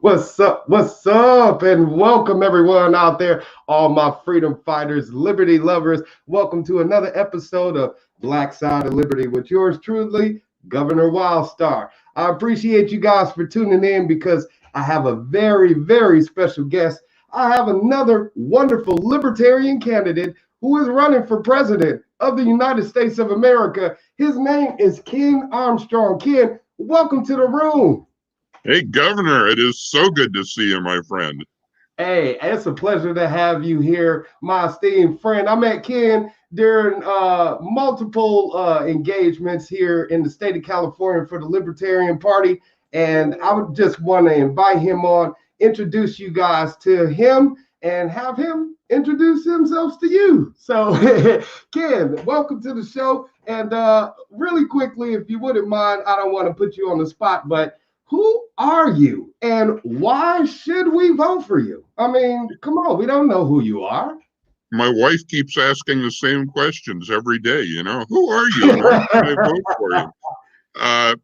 What's up? What's up? And welcome everyone out there, all my freedom fighters, liberty lovers. Welcome to another episode of Black Side of Liberty with yours truly, Governor Wildstar. I appreciate you guys for tuning in because I have a very, very special guest. I have another wonderful libertarian candidate who is running for president of the United States of America. His name is Ken Armstrong. Ken, welcome to the room. Hey, Governor, it is so good to see you, my friend. Hey, it's a pleasure to have you here, my esteemed friend. I met Ken during multiple engagements here in the state of California for the Libertarian Party, and I would just want to invite him on, introduce you guys to him, and have him introduce himself to you. So, Ken, welcome to the show. And really quickly, if you wouldn't mind, I don't want to put you on the spot, but who are you and why should we vote for you? I mean, come on, we don't know who you are. My wife keeps asking the same questions every day, who are you and why should I vote for you?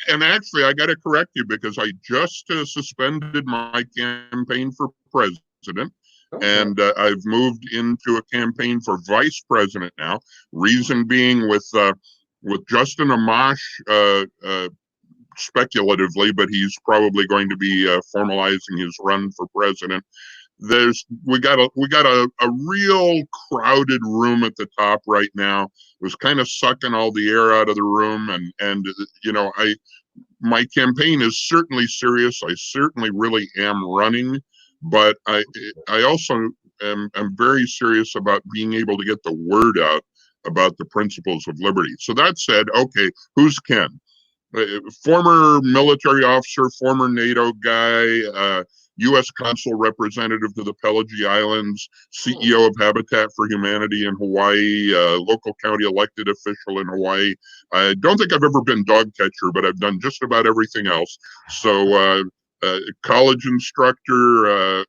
And actually, I got to correct you because I just suspended my campaign for president. Okay. And I've moved into a campaign for vice president now. Reason being with Justin Amash, speculatively, but he's probably going to be formalizing his run for president. We got a real crowded room at the top right now. It was kind of sucking all the air out of the room, and my campaign is certainly serious. I certainly really am running, but I also am very serious about being able to get the word out about the principles of liberty. So that said, okay, who's Ken? Former military officer, former NATO guy, U.S. consul representative to the Pelagi Islands, CEO of Habitat for Humanity in Hawaii, local county elected official in Hawaii. I don't think I've ever been dog catcher, but I've done just about everything else. So college instructor,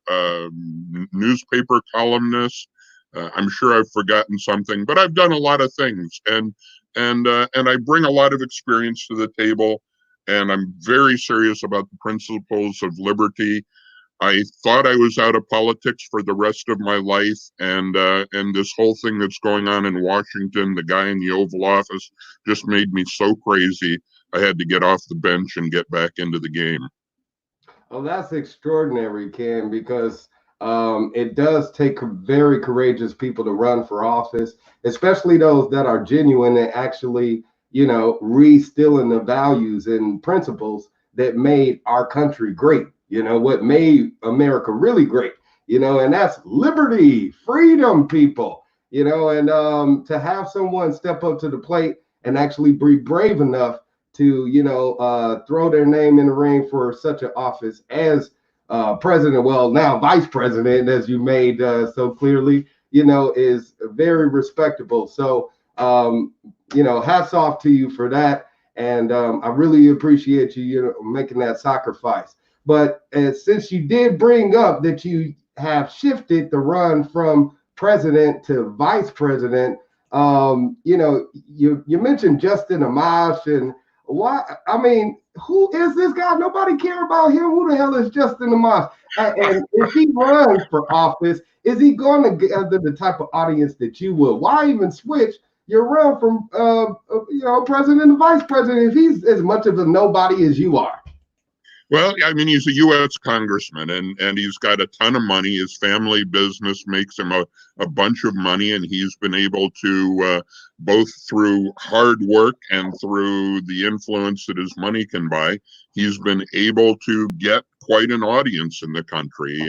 newspaper columnist. I'm sure I've forgotten something, but I've done a lot of things. And I bring a lot of experience to the table, and I'm very serious about the principles of liberty. I thought I was out of politics for the rest of my life, and this whole thing that's going on in Washington, the guy in the Oval Office, just made me so crazy. I had to get off the bench and get back into the game. Oh, that's extraordinary, Ken, because it does take very courageous people to run for office, especially those that are genuine and actually, reinstilling the values and principles that made our country great. What made America really great, and that's liberty, freedom, people, and to have someone step up to the plate and actually be brave enough to, throw their name in the ring for such an office as president, well, now vice president, as you made so clearly, is very respectable. So, hats off to you for that. And I really appreciate you, making that sacrifice. But since you did bring up that you have shifted the run from president to vice president, you mentioned Justin Amash, and why? I mean, who is this guy? Nobody care about him. Who the hell is Justin Amash? And if he runs for office, is he going to gather the type of audience that you would? Why even switch your run from president to vice president if he's as much of a nobody as you are? Well, I mean, he's a U.S. congressman, and he's got a ton of money. His family business makes him a bunch of money, and he's been able to, both through hard work and through the influence that his money can buy, he's been able to get quite an audience in the country.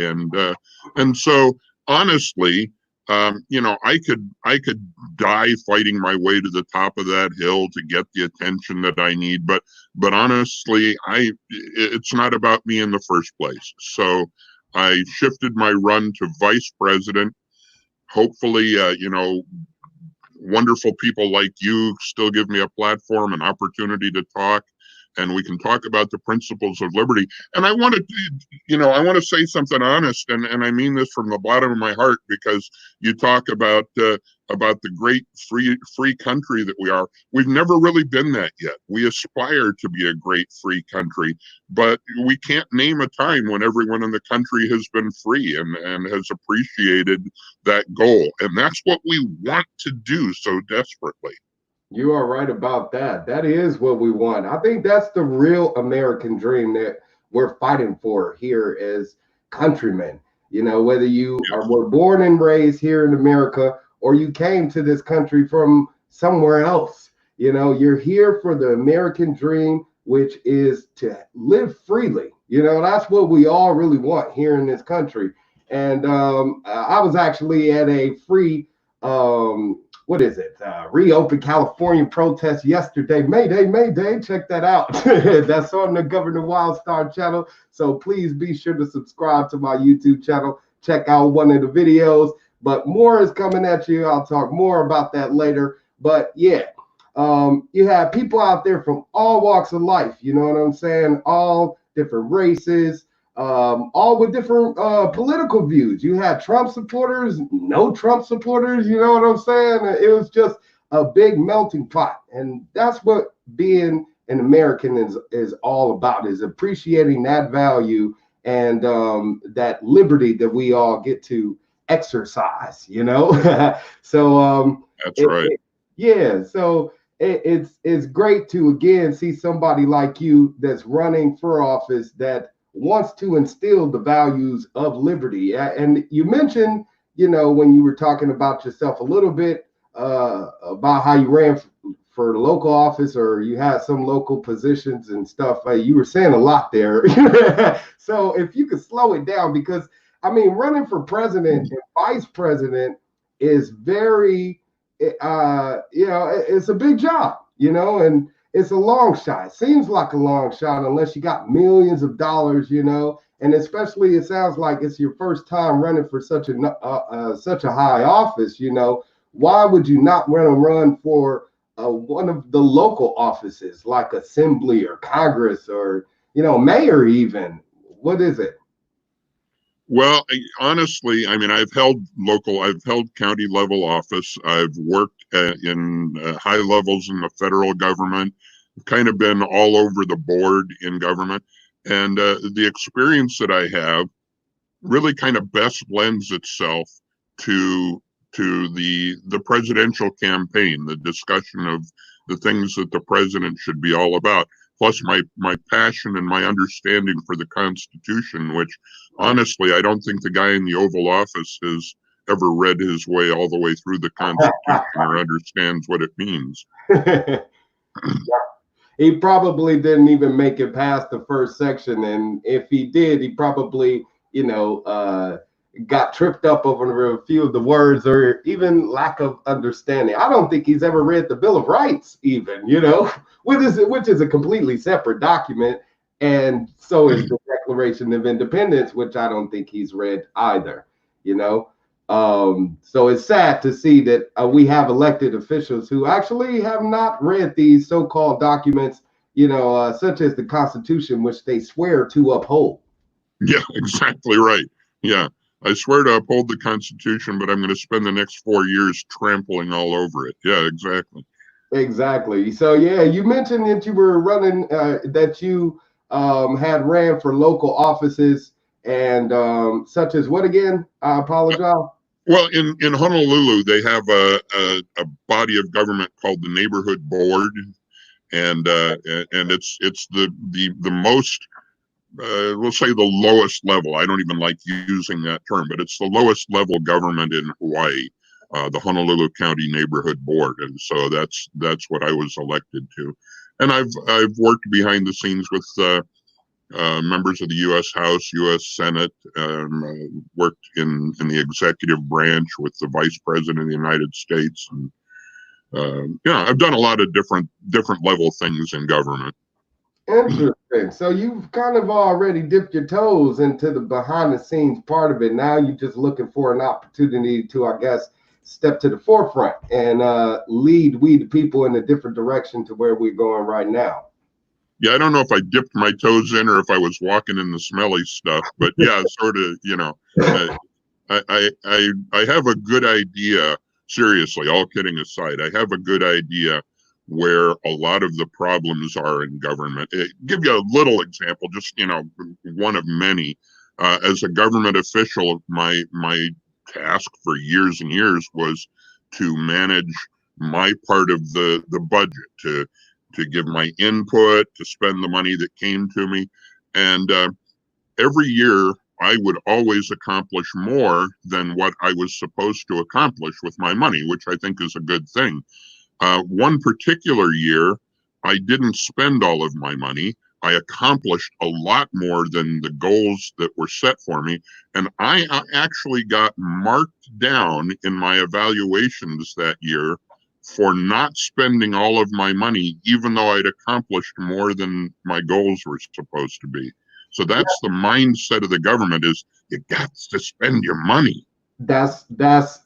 And so, honestly, I could die fighting my way to the top of that hill to get the attention that I need, but honestly, it's not about me in the first place. So I shifted my run to vice president. Hopefully, wonderful people like you still give me a platform, an opportunity to talk. and we can talk about the principles of liberty. And I want to say something honest, and I mean this from the bottom of my heart, because you talk about the great free country that we are. We've never really been that yet. We aspire to be a great free country, but we can't name a time when everyone in the country has been free and has appreciated that goal. And that's what we want to do so desperately. You are right about that. That is what we want. I think that's the real American dream that we're fighting for here as countrymen. You know, whether you were born and raised here in America or you came to this country from somewhere else, you know, you're here for the American dream, which is to live freely. You know, that's what we all really want here in this country. And I was actually at a free Reopen California protest yesterday. Mayday, Mayday. Check that out. That's on the Governor Wildstar channel. So please be sure to subscribe to my YouTube channel. Check out one of the videos. But more is coming at you. I'll talk more about that later. But yeah, you have people out there from all walks of life. You know what I'm saying? All different races. All with different political views. You had Trump supporters, no Trump supporters, you know what I'm saying? It was just a big melting pot. And that's what being an American is all about, is appreciating that value and that liberty that we all get to exercise, you know? So that's right. So it's great to again see somebody like you that's running for office that wants to instill the values of liberty. And you mentioned, you know, when you were talking about yourself a little bit about how you ran for the local office, or you had some local positions and stuff, you were saying a lot there. So if you could slow it down, because I mean, running for president and vice president is very, it's a big job, you know, and it's a long shot. It seems like a long shot unless you got millions of dollars, you know, and especially it sounds like it's your first time running for such a high office, you know. Why would you not want to run for one of the local offices like Assembly or Congress or, you know, mayor even? What is it? Well, honestly, I mean, I've held county level office. I've worked in high levels in the federal government, kind of been all over the board in government. And the experience that I have really kind of best lends itself to the presidential campaign, the discussion of the things that the president should be all about. Plus my passion and my understanding for the Constitution, which honestly, I don't think the guy in the Oval Office has ever read his way all the way through the Constitution or understands what it means. He probably didn't even make it past the first section. And if he did, he probably, you know, got tripped up over a few of the words or even lack of understanding. I don't think he's ever read the Bill of Rights even, you know, which is a completely separate document. And so is the Declaration of Independence, which I don't think he's read either, you know. So it's sad to see that we have elected officials who actually have not read these so-called documents, you know, such as the Constitution, which they swear to uphold. Yeah, exactly right. Yeah. I swear to uphold the Constitution, but I'm going to spend the next 4 years trampling all over it. Yeah, exactly. Exactly. So, yeah, you mentioned that you were running, that you had ran for local offices and such as what again? I apologize. Well, in Honolulu, they have a body of government called the Neighborhood Board, and it's the most we'll say the lowest level. I don't even like using that term, but it's the lowest level government in Hawaii, the Honolulu County Neighborhood Board, and so that's what I was elected to. And I've worked behind the scenes with members of the U.S. House, U.S. Senate, worked in the executive branch with the Vice President of the United States, and I've done a lot of different level things in government. Interesting. So you've kind of already dipped your toes into the behind the scenes part of it. Now you're just looking for an opportunity to, I guess, step to the forefront and lead we the people in a different direction to where we're going right now. Yeah, I don't know if I dipped my toes in or if I was walking in the smelly stuff, but yeah, sort of, I have a good idea. Seriously, all kidding aside, I have a good idea where a lot of the problems are in government. Give you a little example, just one of many. As a government official, my task for years and years was to manage my part of the budget, to give my input, to spend the money that came to me, and every year I would always accomplish more than what I was supposed to accomplish with my money, which I think is a good thing. One particular year, I didn't spend all of my money. I accomplished a lot more than the goals that were set for me. And I actually got marked down in my evaluations that year for not spending all of my money, even though I'd accomplished more than my goals were supposed to be. So that's the mindset of the government, is you got to spend your money. That's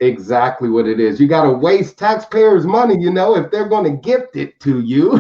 exactly what it is. You got to waste taxpayers' money, if they're going to gift it to you,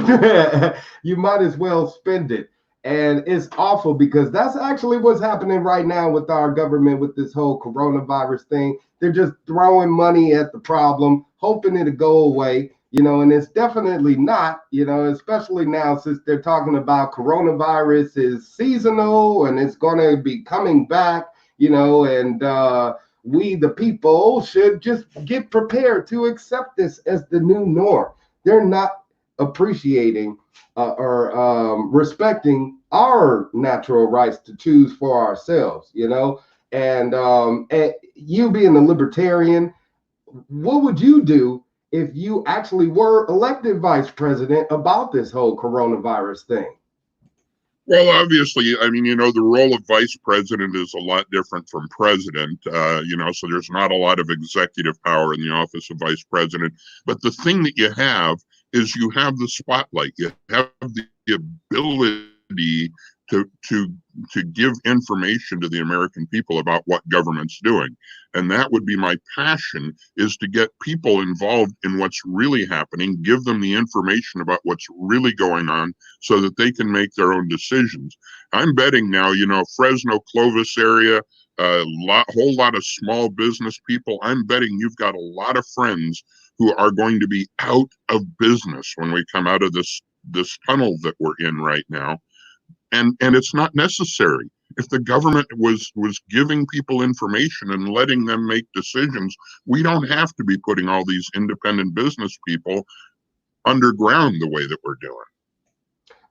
you might as well spend it. And it's awful because that's actually what's happening right now with our government with this whole coronavirus thing. They're just throwing money at the problem, hoping it'll go away, and it's definitely not, especially now since they're talking about coronavirus is seasonal and it's going to be coming back, and we, the people, should just get prepared to accept this as the new norm. They're not appreciating or respecting our natural rights to choose for ourselves, and you being a libertarian, what would you do if you actually were elected vice president about this whole coronavirus thing? Well, obviously, I mean, the role of vice president is a lot different from president, so there's not a lot of executive power in the office of vice president. But the thing that you have is you have the spotlight. You have the ability to give information to the American people about what government's doing. And that would be my passion, is to get people involved in what's really happening, give them the information about what's really going on so that they can make their own decisions. I'm betting now, Fresno, Clovis area, whole lot of small business people. I'm betting you've got a lot of friends who are going to be out of business when we come out of this tunnel that we're in right now. And it's not necessary. If the government was giving people information and letting them make decisions, we don't have to be putting all these independent business people underground the way that we're doing.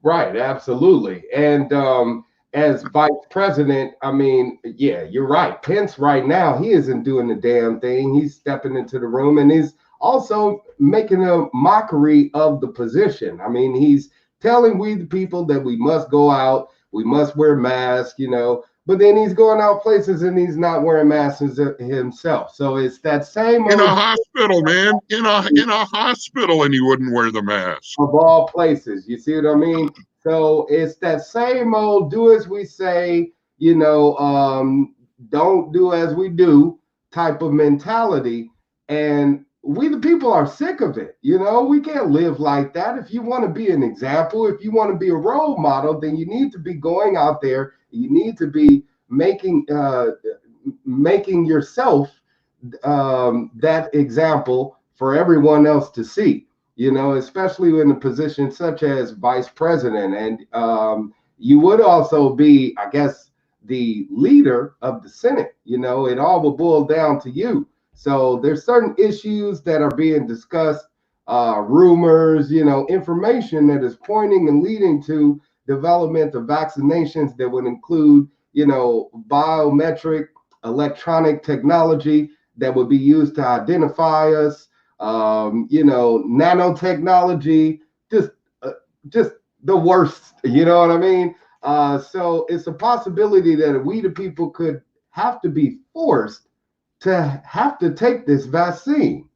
Right, absolutely. And as vice president, I mean, yeah, you're right. Pence right now, he isn't doing the damn thing. He's stepping into the room and he's also making a mockery of the position. I mean, he's telling we the people that we must go out, we must wear masks, but then he's going out places and he's not wearing masks himself. So it's that same in a hospital, man, in a hospital, and he wouldn't wear the mask. Of all places, you see what I mean? So it's that same old do as we say, don't do as we do type of mentality. And we the people are sick of it. We can't live like that. If you want to be an example, if you want to be a role model, then you need to be going out there. You need to be making yourself that example for everyone else to see, especially in a position such as vice president. And you would also be, I guess, the leader of the Senate. It all will boil down to you. So there's certain issues that are being discussed, rumors, information that is pointing and leading to development of vaccinations that would include, biometric electronic technology that would be used to identify us, nanotechnology, just the worst, you know what I mean? So it's a possibility that we the people could have to be forced to have to take this vaccine,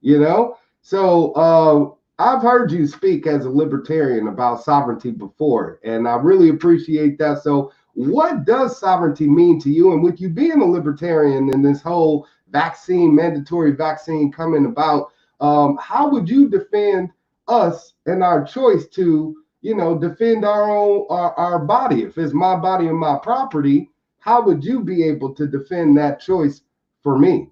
So I've heard you speak as a libertarian about sovereignty before, and I really appreciate that. So what does sovereignty mean to you? And with you being a libertarian and this whole mandatory vaccine coming about, how would you defend us and our choice to defend our body. If it's my body and my property, how would you be able to defend that choice for me?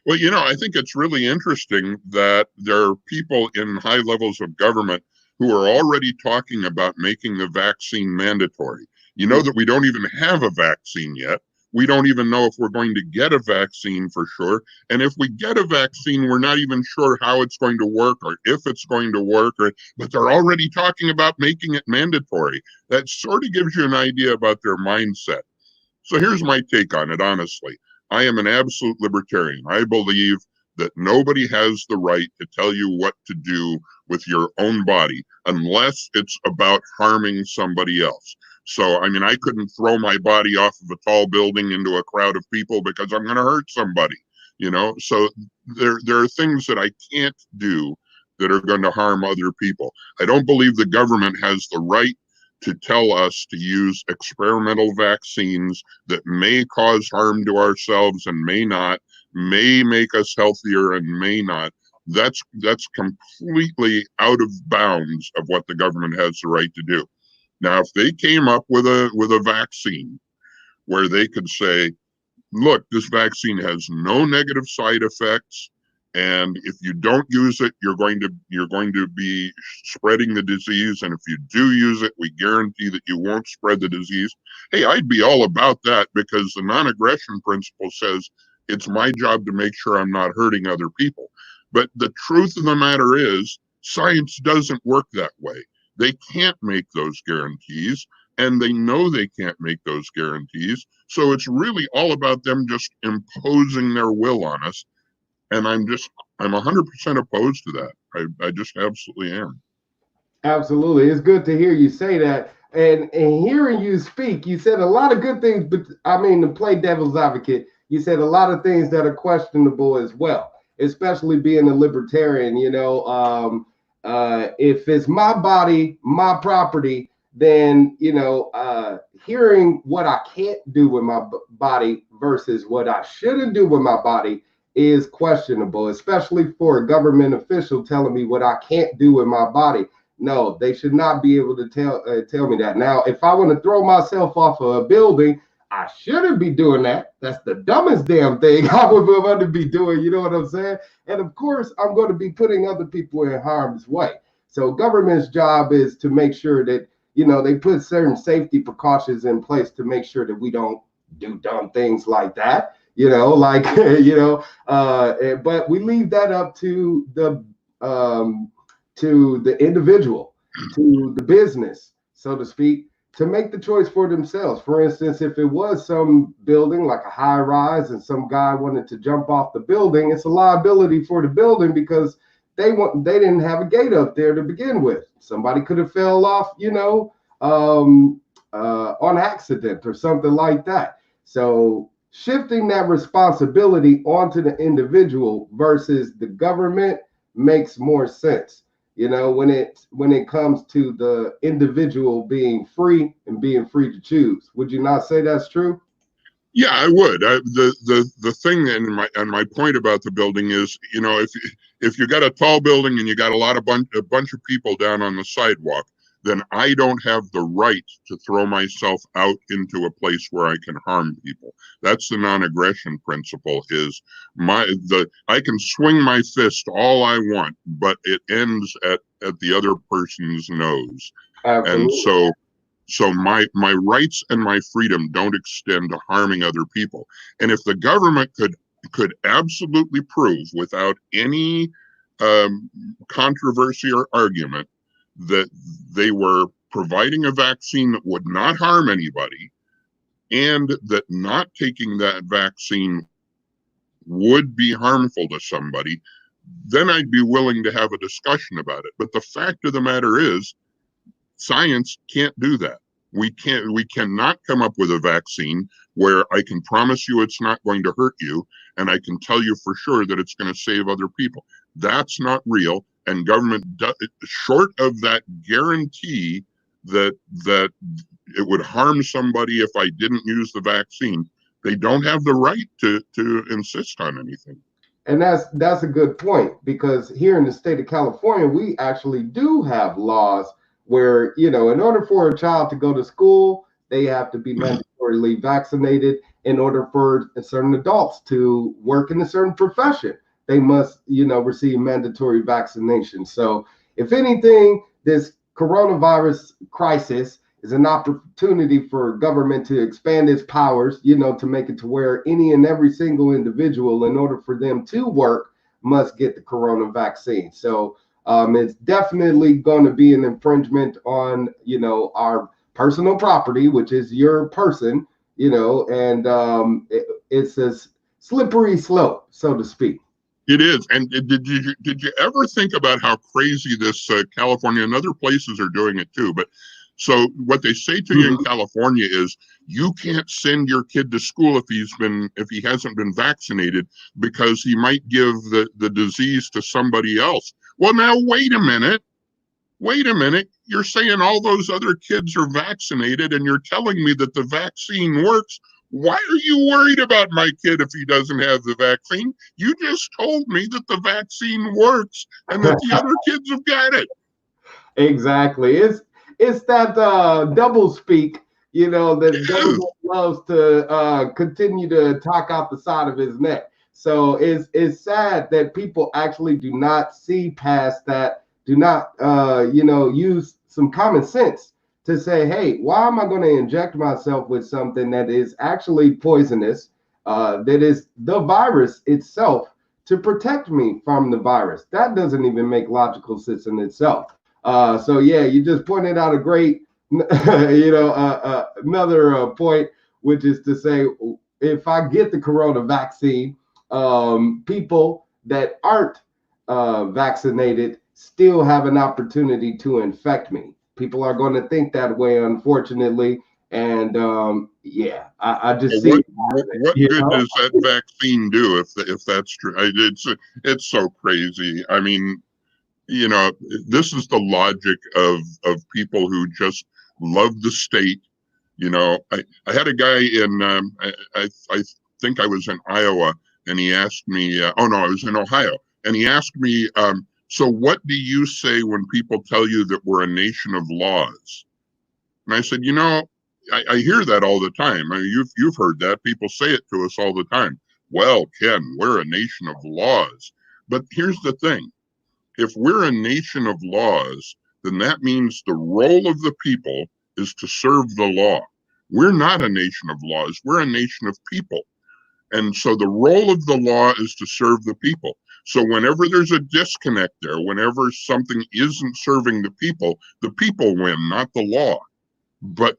Well, I think it's really interesting that there are people in high levels of government who are already talking about making the vaccine mandatory. You know that we don't even have a vaccine yet. We don't even know if we're going to get a vaccine for sure. And if we get a vaccine, we're not even sure how it's going to work or if it's going to work, but they're already talking about making it mandatory. That sort of gives you an idea about their mindset. So here's my take on it, honestly. I am an absolute libertarian. I believe that nobody has the right to tell you what to do with your own body unless it's about harming somebody else. So, I mean, I couldn't throw my body off of a tall building into a crowd of people because I'm going to hurt somebody, So there are things that I can't do that are going to harm other people. I don't believe the government has the right to tell us to use experimental vaccines that may cause harm to ourselves and may not, may make us healthier and may not. That's completely out of bounds of what the government has the right to do. Now, if they came up with a vaccine where they could say, look, this vaccine has no negative side effects, and if you don't use it, you're going to be spreading the disease, and if you do use it, we guarantee that you won't spread the disease. Hey, I'd be all about that, because the non-aggression principle says it's my job to make sure I'm not hurting other people. But the truth of the matter is, science doesn't work that way. They can't make those guarantees, and they know they can't make those guarantees. So it's really all about them just imposing their will on us. And I'm 100% opposed to that. I just absolutely am. Absolutely. It's good to hear you say that. And hearing you speak, you said a lot of good things, but I mean, to play devil's advocate, you said a lot of things that are questionable as well, especially being a libertarian. If it's my body, my property, then, hearing what I can't do with my body versus what I shouldn't do with my body is questionable, especially for a government official telling me what I can't do with my body. No, they should not be able to tell me that. Now, if I want to throw myself off of a building, I shouldn't be doing that. That's the dumbest damn thing I would want to be doing. You know what I'm saying? And of course, I'm going to be putting other people in harm's way. So government's job is to make sure that, they put certain safety precautions in place to make sure that we don't do dumb things like that. But we leave that up to the individual, to the business, so to speak, to make the choice for themselves. For instance, if it was some building like a high rise and some guy wanted to jump off the building, it's a liability for the building because they didn't have a gate up there to begin with. Somebody could have fell off, on accident or something like that. So shifting that responsibility onto the individual versus the government makes more sense. When it comes to the individual being free and being free to choose. Would you not say that's true? Yeah, I would. The thing and my point about the building is, if you got a tall building and you got a bunch of people down on the sidewalk, then I don't have the right to throw myself out into a place where I can harm people. That's the non-aggression principle. I can swing my fist all I want, but it ends at the other person's nose. Absolutely. And so my rights and my freedom don't extend to harming other people. And if the government could absolutely prove without any controversy or argument that they were providing a vaccine that would not harm anybody, and that not taking that vaccine would be harmful to somebody, then I'd be willing to have a discussion about it. But the fact of the matter is, science can't do that. We cannot come up with a vaccine where I can promise you it's not going to hurt you, and I can tell you for sure that it's going to save other people. That's not real. And government, short of that guarantee that it would harm somebody if I didn't use the vaccine, they don't have the right to insist on anything. And that's a good point, because here in the state of California, we actually do have laws where, in order for a child to go to school, they have to be mandatorily vaccinated. In order for certain adults to work in a certain profession, they must, receive mandatory vaccination. So if anything, this coronavirus crisis is an opportunity for government to expand its powers, to make it to where any and every single individual, in order for them to work, must get the corona vaccine. So it's definitely going to be an infringement on, our personal property, which is your person, and it's a slippery slope, so to speak. It is. And did you ever think about how crazy this California and other places are doing it too? But so what they say to you in California is you can't send your kid to school if he hasn't been vaccinated, because he might give the disease to somebody else. Well, now wait a minute. You're saying all those other kids are vaccinated, and you're telling me that the vaccine works. Why are you worried about my kid if he doesn't have the vaccine? You just told me that the vaccine works and that the other kids have got it. Exactly. It's that double speak, that government loves to continue to talk out the side of his neck. So it's sad that people actually do not see past that, do not use some common sense to say, hey, why am I going to inject myself with something that is actually poisonous, that is the virus itself, to protect me from the virus? That doesn't even make logical sense in itself. So yeah, you just pointed out a great, another point, which is to say, if I get the corona vaccine, people that aren't vaccinated still have an opportunity to infect me. People are going to think that way, unfortunately. And I just see what good does that vaccine do if that's true? It's so crazy. I mean, this is the logic of people who just love the state. I had a guy in I think I was in Iowa, and he asked me, oh no, I was in Ohio, and he asked me, so what do you say when people tell you that we're a nation of laws? And I said, I hear that all the time. I mean, you've heard that. People say it to us all the time. Well, Ken, we're a nation of laws. But here's the thing. If we're a nation of laws, then that means the role of the people is to serve the law. We're not a nation of laws. We're a nation of people. And so the role of the law is to serve the people. So whenever there's a disconnect there, whenever something isn't serving the people win, not the law. But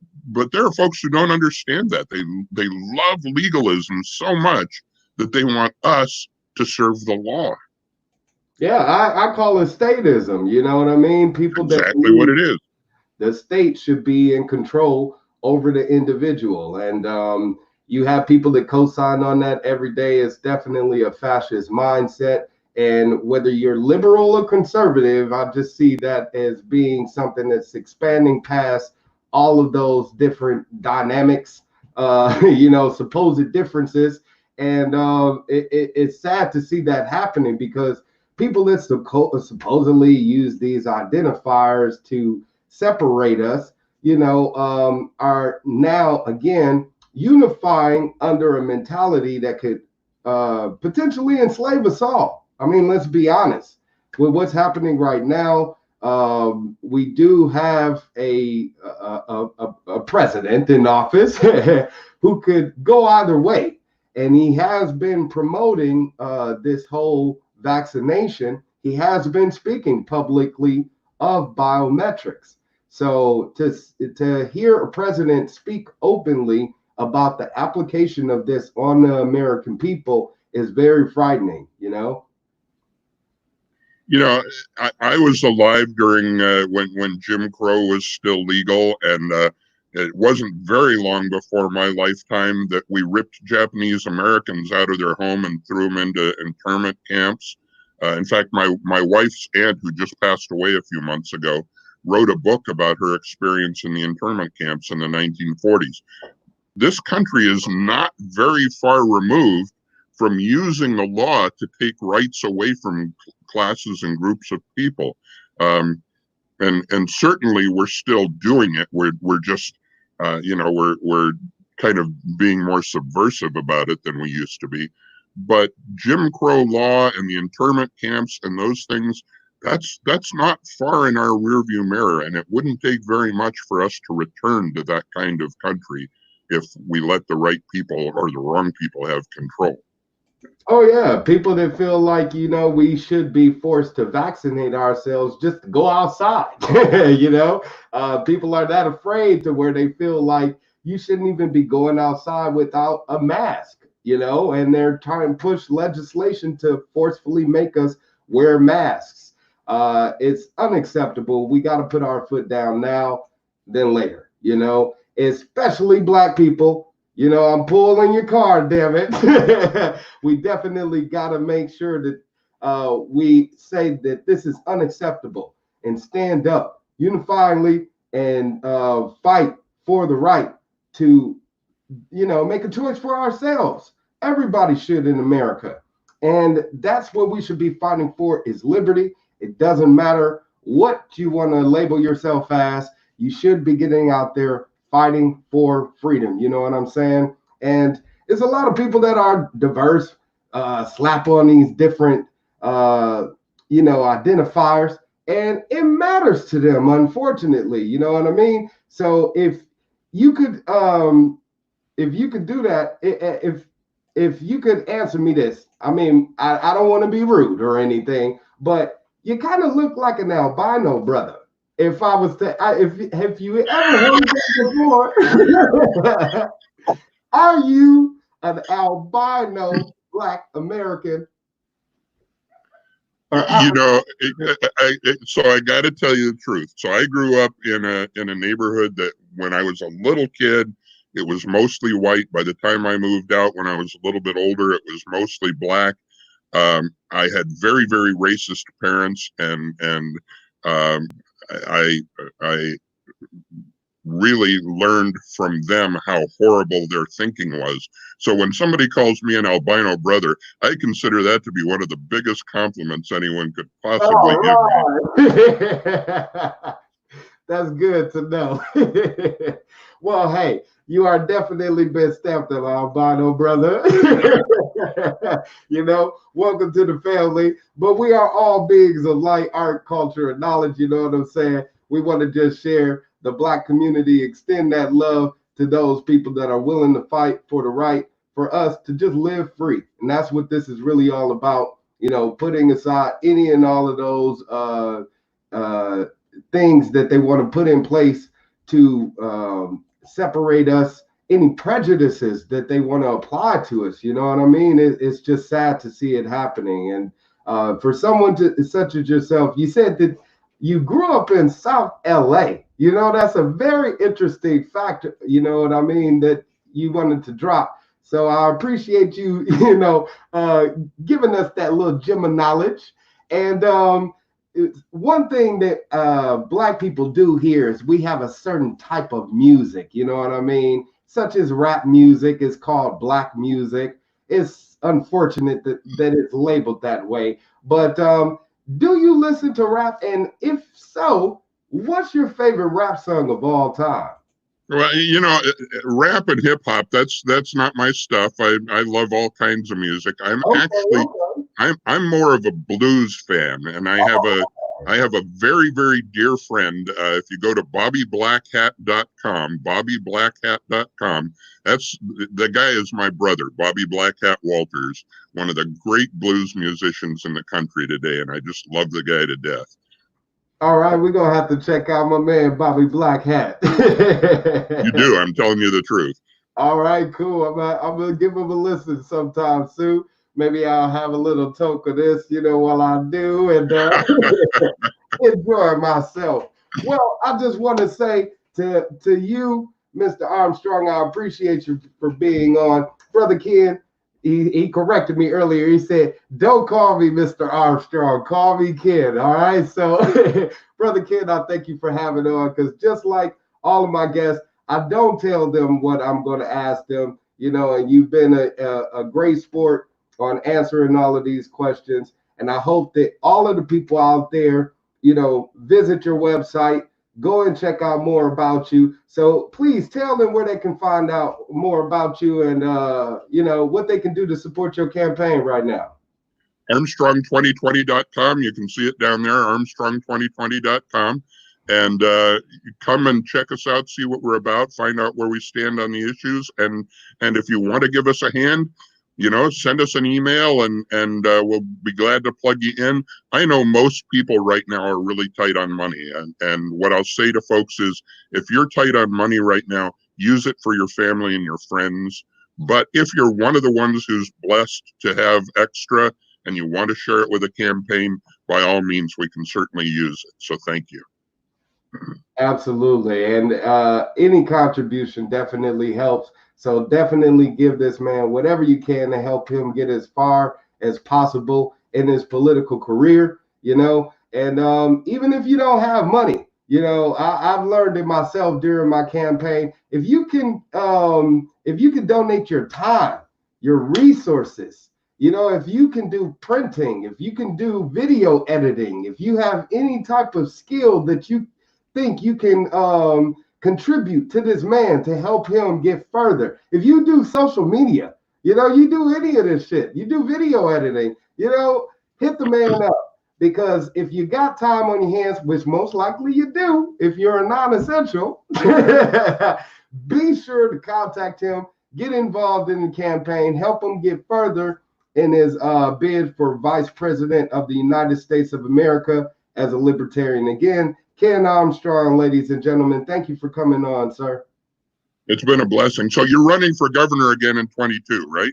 there are folks who don't understand that. They love legalism so much that they want us to serve the law. Yeah, I call it statism. You know what I mean? People exactly what it is. The state should be in control over the individual. And you have people that co-sign on that every day. It's definitely a fascist mindset. And whether you're liberal or conservative, I just see that as being something that's expanding past all of those different dynamics, supposed differences. And it's sad to see that happening, because people that supposedly use these identifiers to separate us, are now again unifying under a mentality that could potentially enslave us all. I mean, let's be honest with what's happening right now. We do have a president in office who could go either way, and he has been promoting this whole vaccination. He has been speaking publicly of biometrics. So to hear a president speak openly about the application of this on the American people is very frightening, I was alive during when Jim Crow was still legal, and it wasn't very long before my lifetime that we ripped Japanese Americans out of their home and threw them into internment camps. In fact, my wife's aunt, who just passed away a few months ago, wrote a book about her experience in the internment camps in the 1940s. This country is not very far removed from using the law to take rights away from classes and groups of people. And certainly we're still doing it. We're just, we're kind of being more subversive about it than we used to be. But Jim Crow law and the internment camps and those things, that's not far in our rearview mirror, and it wouldn't take very much for us to return to that kind of country if we let the right people or the wrong people have control. Oh yeah, people that feel like, we should be forced to vaccinate ourselves just to go outside. People are that afraid to where they feel like you shouldn't even be going outside without a mask, and they're trying to push legislation to forcefully make us wear masks. It's unacceptable. We got to put our foot down now than later, especially Black people. I'm pulling your card, damn it. We definitely got to make sure that we say that this is unacceptable and stand up unifyingly and fight for the right to, make a choice for ourselves. Everybody should in America. And that's what we should be fighting for, is liberty. It doesn't matter what you want to label yourself as. You should be getting out there fighting for freedom. You know what I'm saying? And there's a lot of people that are diverse, slap on these different, identifiers, and it matters to them, unfortunately. You know what I mean? So if you could do that, if you could answer me this, I mean, I don't want to be rude or anything, but you kind of look like an albino brother. If I was to, if you ever heard that before, are you an albino Black American? So I got to tell you the truth. So I grew up in a neighborhood that when I was a little kid, it was mostly white. By the time I moved out, when I was a little bit older, it was mostly Black. I had very, very racist parents, and I really learned from them how horrible their thinking was. So when somebody calls me an albino brother, I consider that to be one of the biggest compliments anyone could possibly give me. That's good to know. Well, hey, you are definitely been stamped an albino brother. Welcome to the family. But we are all beings of light, art, culture, and knowledge. You know what I'm saying? We want to just share the Black community, extend that love to those people that are willing to fight for the right for us to just live free. And that's what this is really all about, putting aside any and all of those things that they want to put in place to separate us, any prejudices that they want to apply to us. You know what I mean? It's just sad to see it happening. And for someone such as yourself, you said that you grew up in South LA. That's a very interesting fact, you know what I mean, that you wanted to drop. So I appreciate you, giving us that little gem of knowledge. And one thing that Black people do here is we have a certain type of music, you know what I mean? Such as rap music is called Black music. It's unfortunate that it's labeled that way. But do you listen to rap? And if so, what's your favorite rap song of all time? Well, rap and hip hop, that's not my stuff. I love all kinds of music. I'm more of a blues fan, and I have a very, very dear friend. If you go to BobbyBlackHat.com, BobbyBlackHat.com, that's the guy is my brother, Bobby Blackhat Walters, one of the great blues musicians in the country today, and I just love the guy to death. All right, we're going to have to check out my man, Bobby Blackhat. You do. I'm telling you the truth. All right, cool. I'm going to give him a listen sometime soon. Maybe I'll have a little toke of this, while I do, and enjoy myself. Well, I just want to say to you, Mr. Armstrong, I appreciate you for being on. Brother Ken, he corrected me earlier. He said, don't call me Mr. Armstrong. Call me Ken. All right. So, Brother Ken, I thank you for having on, because just like all of my guests, I don't tell them what I'm going to ask them, and you've been a great sport on answering all of these questions. And I hope that all of the people out there, visit your website, go and check out more about you. So please tell them where they can find out more about you and, what they can do to support your campaign right now. Armstrong2020.com. You can see it down there, Armstrong2020.com. And come and check us out, see what we're about, find out where we stand on the issues. And if you want to give us a hand, send us an email and we'll be glad to plug you in. I know most people right now are really tight on money. And what I'll say to folks is, if you're tight on money right now, use it for your family and your friends. But if you're one of the ones who's blessed to have extra and you want to share it with a campaign, by all means, we can certainly use it. So thank you. Absolutely. And any contribution definitely helps. So definitely give this man whatever you can to help him get as far as possible in his political career, and even if you don't have money, I've learned it myself during my campaign. If you can donate your time, your resources, if you can do printing, if you can do video editing, if you have any type of skill that you think you can contribute to this man to help him get further. If you do social media, you do any of this shit, you do video editing, hit the man up. Because if you got time on your hands, which most likely you do, if you're a non-essential, be sure to contact him, get involved in the campaign, help him get further in his bid for Vice President of the United States of America as a Libertarian. Again, Ken Armstrong, ladies and gentlemen, thank you for coming on, sir. It's been a blessing. So you're running for governor again in 22, right?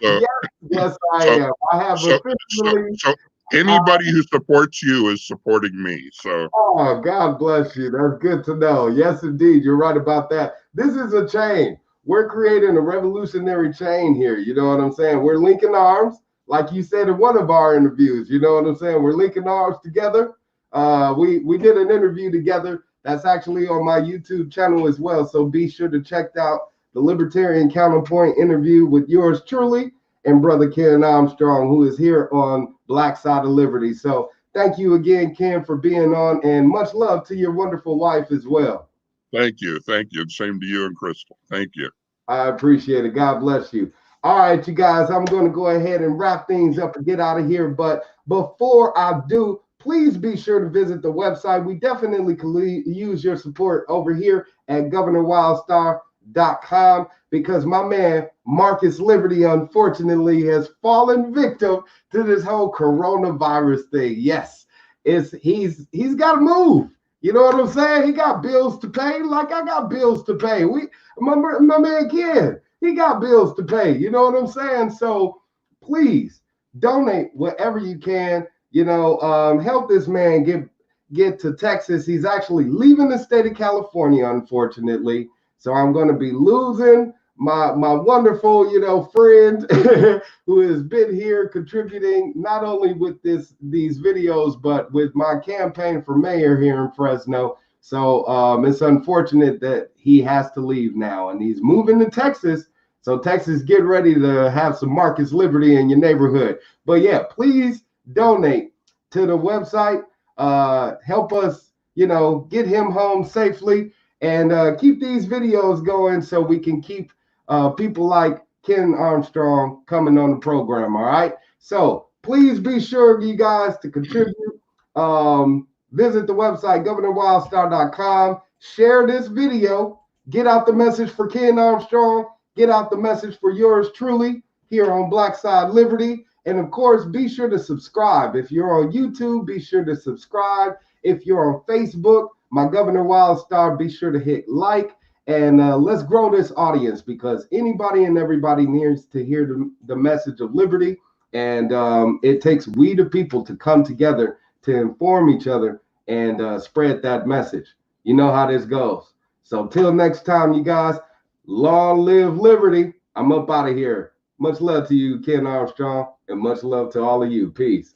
Yes, I am. I have officially. So anybody who supports you is supporting me. So. Oh, God bless you. That's good to know. Yes, indeed. You're right about that. This is a chain. We're creating a revolutionary chain here. You know what I'm saying? We're linking arms, like you said in one of our interviews. You know what I'm saying? We're linking arms together. We did an interview together that's actually on my YouTube channel as well. So be sure to check out the Libertarian Counterpoint interview with yours truly and brother Ken Armstrong, who is here on Black Side of Liberty. So thank you again, Ken, for being on, and much love to your wonderful wife as well. Thank you. Same to you and Crystal. Thank you. I appreciate it. God bless you. All right, you guys, I'm going to go ahead and wrap things up and get out of here. But before I do, please be sure to visit the website. We definitely could use your support over here at GovernorWildstar.com, because my man Marcus Liberty unfortunately has fallen victim to this whole coronavirus thing. Yes, he's got to move. You know what I'm saying? He got bills to pay, like I got bills to pay. My man Ken, he got bills to pay. You know what I'm saying? So please donate whatever you can. Help this man get to Texas. He's actually leaving the state of California, unfortunately. So I'm going to be losing my wonderful, friend who has been here contributing not only with these videos, but with my campaign for mayor here in Fresno. So it's unfortunate that he has to leave now, and he's moving to Texas. So Texas, get ready to have some Marcus Liberty in your neighborhood. But yeah, please donate to the website. Help us, get him home safely, and keep these videos going so we can keep people like Ken Armstrong coming on the program. All right. So please be sure, you guys, to contribute. Visit the website, GovernorWildstar.com. Share this video. Get out the message for Ken Armstrong. Get out the message for yours truly here on Black Side Liberty. And of course, be sure to subscribe. If you're on YouTube, be sure to subscribe. If you're on Facebook, my Governor Wildstar, be sure to hit like. And let's grow this audience, because anybody and everybody needs to hear the message of liberty. And it takes we the people to come together to inform each other and spread that message. You know how this goes. So till next time, you guys, long live liberty. I'm up out of here. Much love to you, Ken Armstrong, and much love to all of you. Peace.